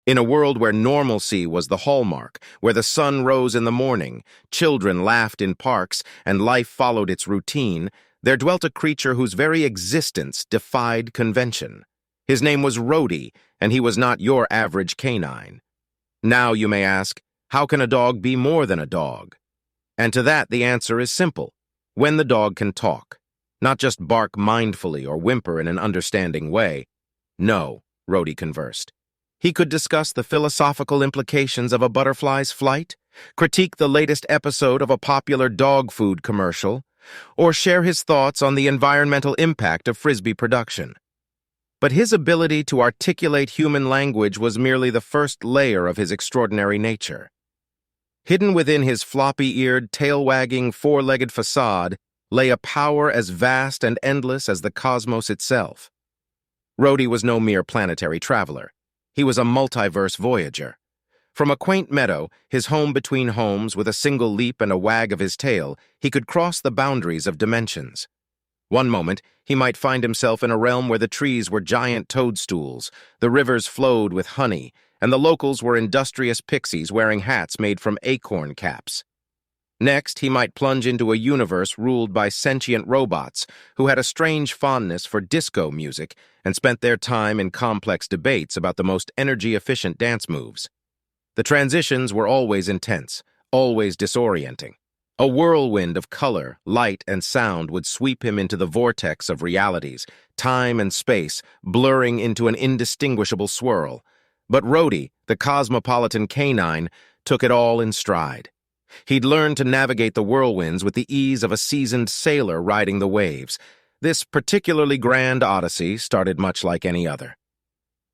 In a world where normalcy was the hallmark, where the sun rose in the morning, children laughed in parks, and life followed its routine, there dwelt a creature whose very existence defied convention. His name was Roadie, and he was not your average canine. Now, you may ask, how can a dog be more than a dog? And to that, the answer is simple: when the dog can talk. Not just bark mindfully or whimper in an understanding way. No, Roadie conversed. He could discuss the philosophical implications of a butterfly's flight, critique the latest episode of a popular dog food commercial, or share his thoughts on the environmental impact of Frisbee production. But his ability to articulate human language was merely the first layer of his extraordinary nature. Hidden within his floppy-eared, tail-wagging, four-legged facade lay a power as vast and endless as the cosmos itself. Roadie was no mere planetary traveler. He was a multiverse voyager. From a quaint meadow, his home between homes, with a single leap and a wag of his tail, he could cross the boundaries of dimensions. One moment, he might find himself in a realm where the trees were giant toadstools, the rivers flowed with honey, and the locals were industrious pixies wearing hats made from acorn caps. Next, he might plunge into a universe ruled by sentient robots who had a strange fondness for disco music and spent their time in complex debates about the most energy-efficient dance moves. The transitions were always intense, always disorienting. A whirlwind of color, light, and sound would sweep him into the vortex of realities, time and space blurring into an indistinguishable swirl. But Roadie, the cosmopolitan canine, took it all in stride. He'd learned to navigate the whirlwinds with the ease of a seasoned sailor riding the waves. This particularly grand odyssey started much like any other.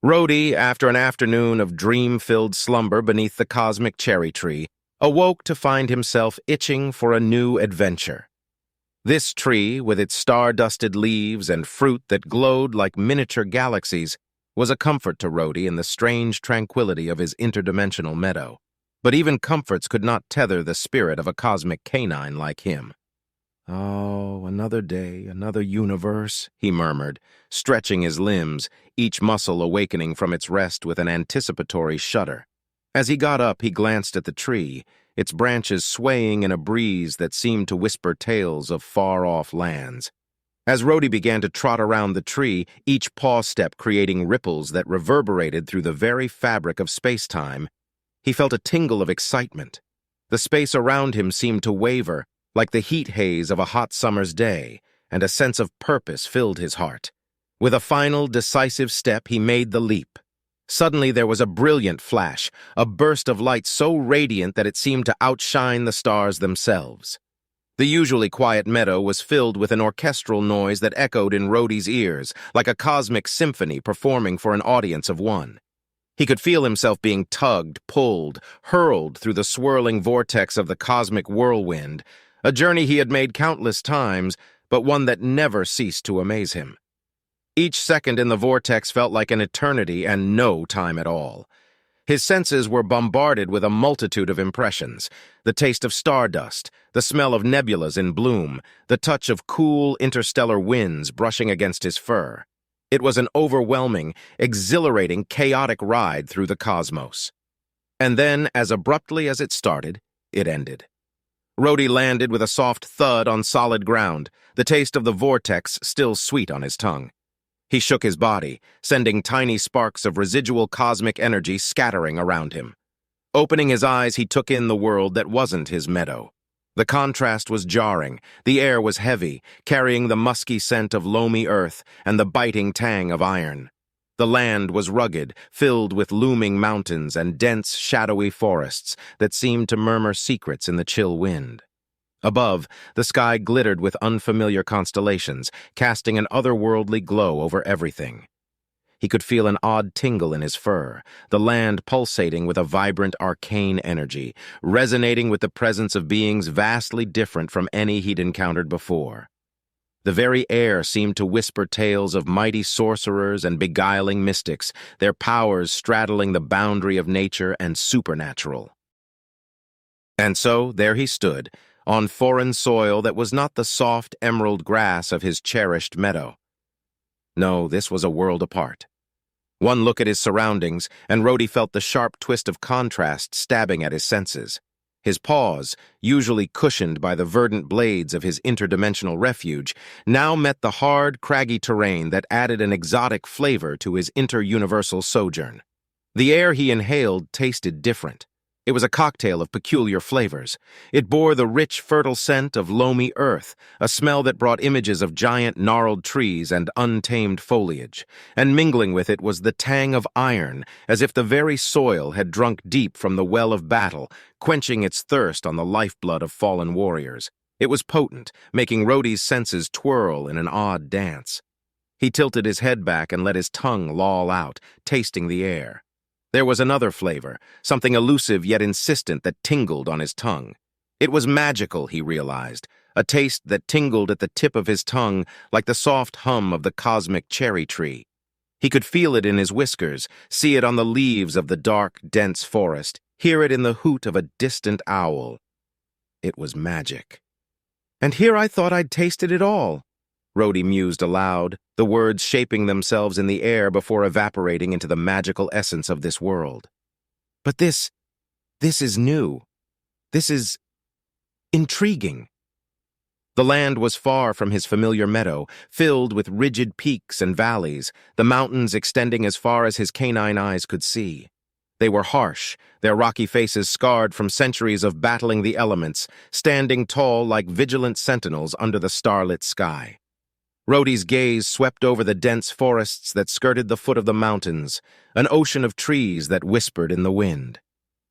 Roadie, after an afternoon of dream-filled slumber beneath the cosmic cherry tree, awoke to find himself itching for a new adventure. This tree, with its star-dusted leaves and fruit that glowed like miniature galaxies, was a comfort to Roadie in the strange tranquility of his interdimensional meadow. But even comforts could not tether the spirit of a cosmic canine like him. "Oh, another day, another universe," he murmured, stretching his limbs, each muscle awakening from its rest with an anticipatory shudder. As he got up, he glanced at the tree, its branches swaying in a breeze that seemed to whisper tales of far-off lands. As Roadie began to trot around the tree, each paw step creating ripples that reverberated through the very fabric of space-time, he felt a tingle of excitement. The space around him seemed to waver, like the heat haze of a hot summer's day, and a sense of purpose filled his heart. With a final, decisive step, he made the leap. Suddenly there was a brilliant flash, a burst of light so radiant that it seemed to outshine the stars themselves. The usually quiet meadow was filled with an orchestral noise that echoed in Roadie's ears, like a cosmic symphony performing for an audience of one. He could feel himself being tugged, pulled, hurled through the swirling vortex of the cosmic whirlwind, a journey he had made countless times, but one that never ceased to amaze him. Each second in the vortex felt like an eternity and no time at all. His senses were bombarded with a multitude of impressions: the taste of stardust, the smell of nebulas in bloom, the touch of cool interstellar winds brushing against his fur. It was an overwhelming, exhilarating, chaotic ride through the cosmos. And then, as abruptly as it started, it ended. Roadie landed with a soft thud on solid ground, the taste of the vortex still sweet on his tongue. He shook his body, sending tiny sparks of residual cosmic energy scattering around him. Opening his eyes, he took in the world that wasn't his meadow. The contrast was jarring, the air was heavy, carrying the musky scent of loamy earth and the biting tang of iron. The land was rugged, filled with looming mountains and dense, shadowy forests that seemed to murmur secrets in the chill wind. Above, the sky glittered with unfamiliar constellations, casting an otherworldly glow over everything. He could feel an odd tingle in his fur, the land pulsating with a vibrant, arcane energy, resonating with the presence of beings vastly different from any he'd encountered before. The very air seemed to whisper tales of mighty sorcerers and beguiling mystics, their powers straddling the boundary of nature and supernatural. And so, there he stood, on foreign soil that was not the soft emerald grass of his cherished meadow. No, this was a world apart. One look at his surroundings, and Roadie felt the sharp twist of contrast stabbing at his senses. His paws, usually cushioned by the verdant blades of his interdimensional refuge, now met the hard, craggy terrain that added an exotic flavor to his inter-universal sojourn. The air he inhaled tasted different. It was a cocktail of peculiar flavors. It bore the rich, fertile scent of loamy earth, a smell that brought images of giant, gnarled trees and untamed foliage. And mingling with it was the tang of iron, as if the very soil had drunk deep from the well of battle, quenching its thirst on the lifeblood of fallen warriors. It was potent, making Roadie's senses twirl in an odd dance. He tilted his head back and let his tongue loll out, tasting the air. There was another flavor, something elusive yet insistent that tingled on his tongue. It was magical, he realized, a taste that tingled at the tip of his tongue like the soft hum of the cosmic cherry tree. He could feel it in his whiskers, see it on the leaves of the dark, dense forest, hear it in the hoot of a distant owl. It was magic. "And here I thought I'd tasted it all," Roadie mused aloud, the words shaping themselves in the air before evaporating into the magical essence of this world. "But this is new. This is intriguing." The land was far from his familiar meadow, filled with rigid peaks and valleys, the mountains extending as far as his canine eyes could see. They were harsh, their rocky faces scarred from centuries of battling the elements, standing tall like vigilant sentinels under the starlit sky. Roadie's gaze swept over the dense forests that skirted the foot of the mountains, an ocean of trees that whispered in the wind.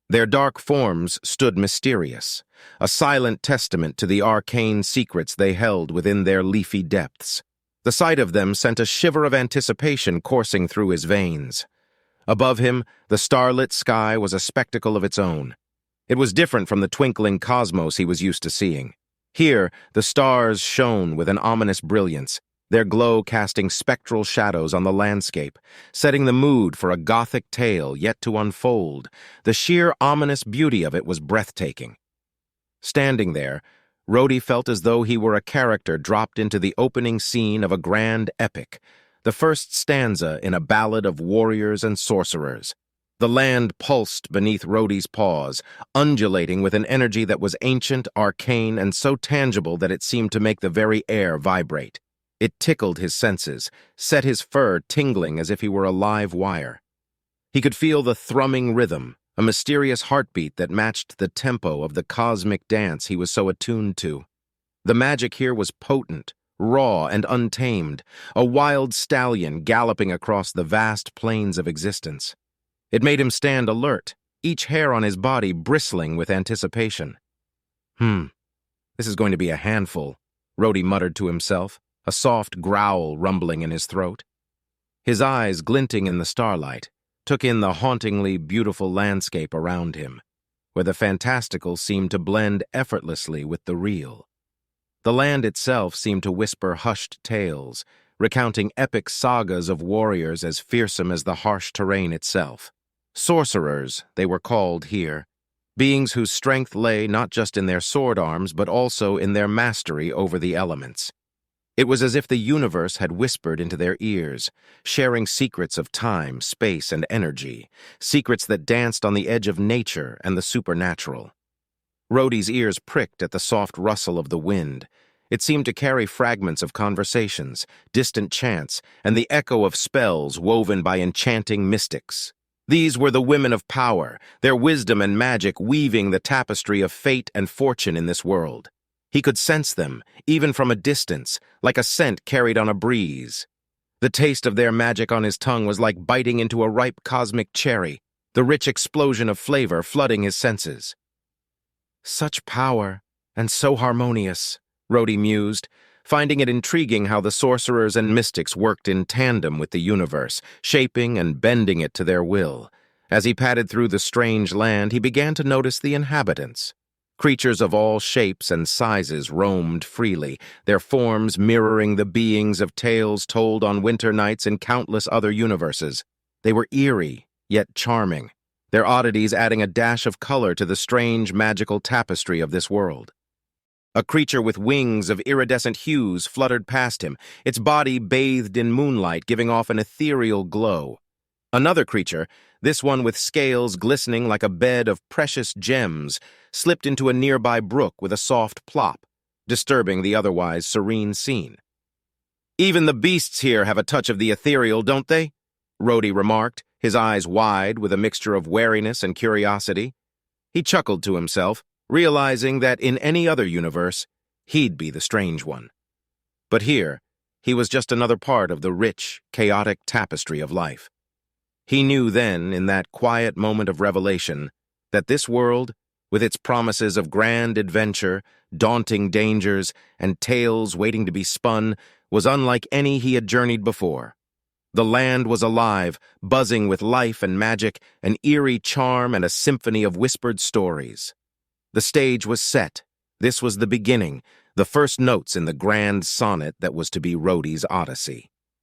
Their dark forms stood mysterious, a silent testament to the arcane secrets they held within their leafy depths. The sight of them sent a shiver of anticipation coursing through his veins. Above him, the starlit sky was a spectacle of its own. It was different from the twinkling cosmos he was used to seeing. Here, the stars shone with an ominous brilliance, their glow casting spectral shadows on the landscape, setting the mood for a gothic tale yet to unfold. The sheer ominous beauty of it was breathtaking. Standing there, Roadie felt as though he were a character dropped into the opening scene of a grand epic, the first stanza in a ballad of warriors and sorcerers. The land pulsed beneath Roadie's paws, undulating with an energy that was ancient, arcane, and so tangible that it seemed to make the very air vibrate. It tickled his senses, set his fur tingling as if he were a live wire. He could feel the thrumming rhythm, a mysterious heartbeat that matched the tempo of the cosmic dance he was so attuned to. The magic here was potent, raw, and untamed, a wild stallion galloping across the vast plains of existence. It made him stand alert, each hair on his body bristling with anticipation. This is going to be a handful," Roadie muttered to himself, a soft growl rumbling in his throat. His eyes, glinting in the starlight, took in the hauntingly beautiful landscape around him, where the fantastical seemed to blend effortlessly with the real. The land itself seemed to whisper hushed tales, recounting epic sagas of warriors as fearsome as the harsh terrain itself. Sorcerers, they were called here, beings whose strength lay not just in their sword arms but also in their mastery over the elements. It was as if the universe had whispered into their ears, sharing secrets of time, space, and energy, secrets that danced on the edge of nature and the supernatural. Roadie's ears pricked at the soft rustle of the wind. It seemed to carry fragments of conversations, distant chants, and the echo of spells woven by enchanting mystics. These were the women of power, their wisdom and magic weaving the tapestry of fate and fortune in this world. He could sense them, even from a distance, like a scent carried on a breeze. The taste of their magic on his tongue was like biting into a ripe cosmic cherry, the rich explosion of flavor flooding his senses. "Such power, and so harmonious," Roadie mused, finding it intriguing how the sorcerers and mystics worked in tandem with the universe, shaping and bending it to their will. As he padded through the strange land, he began to notice the inhabitants. Creatures of all shapes and sizes roamed freely, their forms mirroring the beings of tales told on winter nights in countless other universes. They were eerie, yet charming, their oddities adding a dash of color to the strange magical tapestry of this world. A creature with wings of iridescent hues fluttered past him, its body bathed in moonlight giving off an ethereal glow. Another creature, this one with scales glistening like a bed of precious gems, slipped into a nearby brook with a soft plop, disturbing the otherwise serene scene. "Even the beasts here have a touch of the ethereal, don't they?" Roadie remarked, his eyes wide with a mixture of wariness and curiosity. He chuckled to himself, realizing that in any other universe, he'd be the strange one. But here, he was just another part of the rich, chaotic tapestry of life. He knew then, in that quiet moment of revelation, that this world, with its promises of grand adventure, daunting dangers, and tales waiting to be spun, was unlike any he had journeyed before. The land was alive, buzzing with life and magic, an eerie charm and a symphony of whispered stories. The stage was set. This was the beginning, the first notes in the grand sonnet that was to be Roadie's Odyssey.